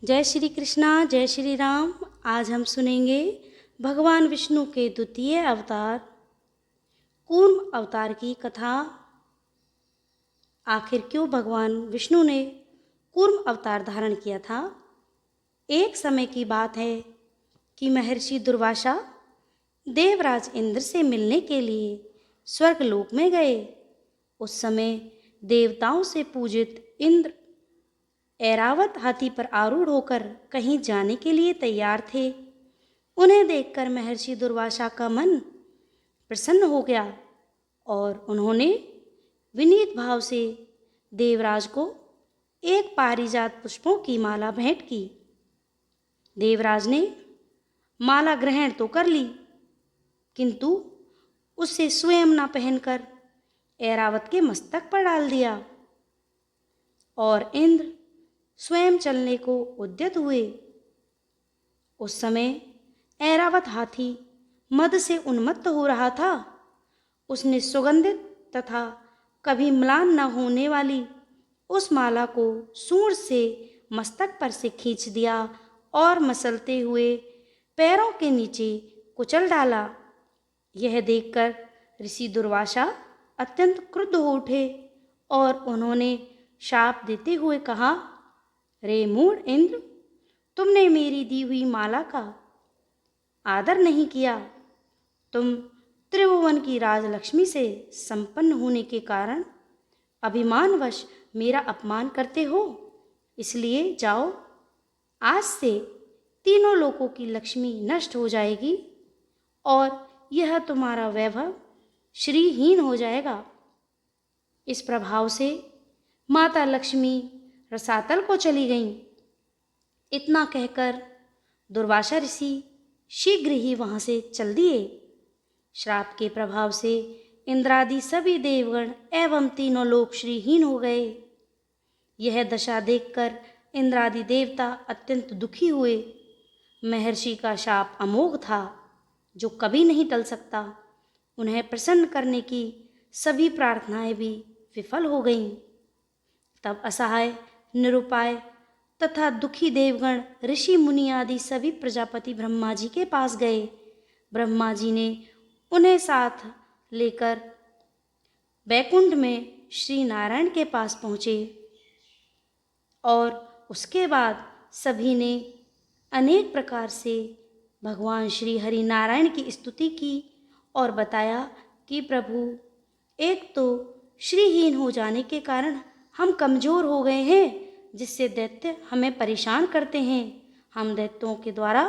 जय श्री कृष्णा, जय श्री राम। आज हम सुनेंगे भगवान विष्णु के द्वितीय अवतार कूर्म अवतार की कथा। आखिर क्यों भगवान विष्णु ने कूर्म अवतार धारण किया था। एक समय की बात है कि महर्षि दुर्वासा देवराज इंद्र से मिलने के लिए स्वर्गलोक में गए। उस समय देवताओं से पूजित इंद्र ऐरावत हाथी पर आरूढ़ होकर कहीं जाने के लिए तैयार थे। उन्हें देखकर महर्षि दुर्वासा का मन प्रसन्न हो गया और उन्होंने विनीत भाव से देवराज को एक पारिजात पुष्पों की माला भेंट की। देवराज ने माला ग्रहण तो कर ली, किंतु उसे स्वयं न पहनकर ऐरावत के मस्तक पर डाल दिया और इंद्र स्वयं चलने को उद्यत हुए। उस समय ऐरावत हाथी मद से उन्मत्त हो रहा था। उसने सुगंधित तथा कभी म्लान न होने वाली उस माला को सूंड से मस्तक पर से खींच दिया और मसलते हुए पैरों के नीचे कुचल डाला। यह देखकर ऋषि दुर्वासा अत्यंत क्रुद्ध हो उठे और उन्होंने शाप देते हुए कहा, रे मूढ़ इंद्र, तुमने मेरी दी हुई माला का आदर नहीं किया। तुम त्रिभुवन की राजलक्ष्मी से संपन्न होने के कारण अभिमानवश मेरा अपमान करते हो। इसलिए जाओ, आज से तीनों लोकों की लक्ष्मी नष्ट हो जाएगी और यह तुम्हारा वैभव श्रीहीन हो जाएगा। इस प्रभाव से माता लक्ष्मी रसातल को चली गईं। इतना कहकर दुर्वासा ऋषि शीघ्र ही वहां से चल दिए। श्राप के प्रभाव से इंद्रादि सभी देवगण एवं तीनों लोक श्रीहीन हो गए। यह दशा देखकर इंद्रादि देवता अत्यंत दुखी हुए। महर्षि का शाप अमोघ था, जो कभी नहीं टल सकता। उन्हें प्रसन्न करने की सभी प्रार्थनाएं भी विफल हो गईं। तब असहाय, निरुपाय तथा दुखी देवगण ऋषि मुनि आदि सभी प्रजापति ब्रह्मा जी के पास गए। ब्रह्मा जी ने उन्हें साथ लेकर बैकुंठ में श्री नारायण के पास पहुँचे और उसके बाद सभी ने अनेक प्रकार से भगवान श्री हरि नारायण की स्तुति की और बताया कि प्रभु, एक तो श्रीहीन हो जाने के कारण हम कमज़ोर हो गए हैं, जिससे दैत्य हमें परेशान करते हैं। हम दैत्यों के द्वारा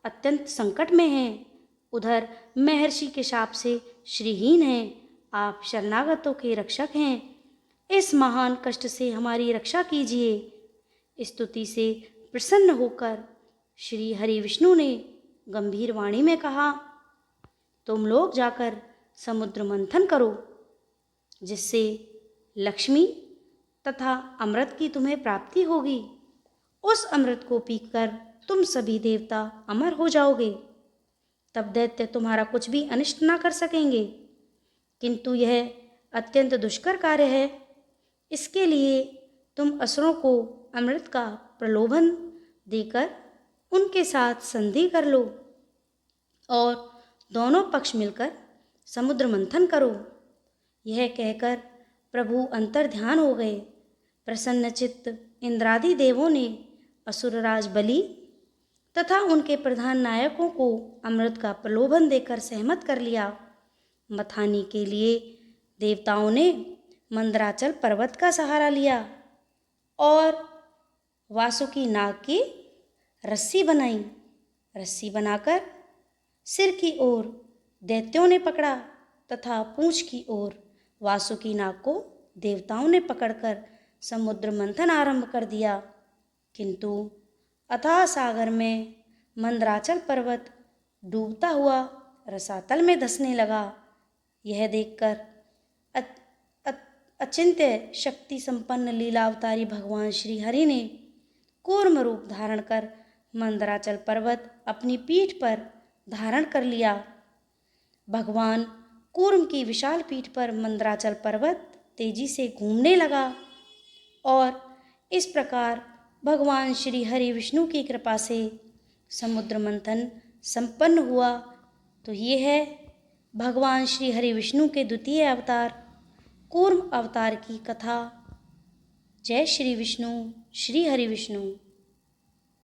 अत्यंत संकट में हैं। उधर महर्षि के शाप से श्रीहीन हैं। आप शरणागतों के रक्षक हैं। इस महान कष्ट से हमारी रक्षा कीजिए। स्तुति से प्रसन्न होकर श्री हरि विष्णु ने गंभीर वाणी में कहा, तुम लोग जाकर समुद्र मंथन करो, जिससे लक्ष्मी तथा अमृत की तुम्हें प्राप्ति होगी। उस अमृत को पीकर तुम सभी देवता अमर हो जाओगे। तब दैत्य तुम्हारा कुछ भी अनिष्ट ना कर सकेंगे। किंतु यह अत्यंत दुष्कर कार्य है। इसके लिए तुम असुरों को अमृत का प्रलोभन देकर उनके साथ संधि कर लो और दोनों पक्ष मिलकर समुद्र मंथन करो। यह कहकर प्रभु अंतर ध्यान हो गए। प्रसन्नचित्त इंद्रादि देवों ने असुरराज बलि तथा उनके प्रधान नायकों को अमृत का प्रलोभन देकर सहमत कर लिया। मथानी के लिए देवताओं ने मंदराचल पर्वत का सहारा लिया और वासुकी नाग की रस्सी बनाई। रस्सी बनाकर सिर की ओर दैत्यों ने पकड़ा तथा पूंछ की ओर वासुकी नाग को देवताओं ने पकड़कर समुद्र मंथन आरंभ कर दिया। किंतु अथाह सागर में मंदराचल पर्वत डूबता हुआ रसातल में धंसने लगा। यह देखकर अचिंत्य शक्ति संपन्न लीलावतारी भगवान श्री हरि ने कूर्म रूप धारण कर मंदराचल पर्वत अपनी पीठ पर धारण कर लिया। भगवान कूर्म की विशाल पीठ पर मंदराचल पर्वत तेजी से घूमने लगा और इस प्रकार भगवान श्री हरि विष्णु की कृपा से समुद्र मंथन संपन्न हुआ। तो ये है भगवान श्री हरि विष्णु के द्वितीय अवतार कूर्म अवतार की कथा। जय श्री विष्णु, श्री हरि विष्णु।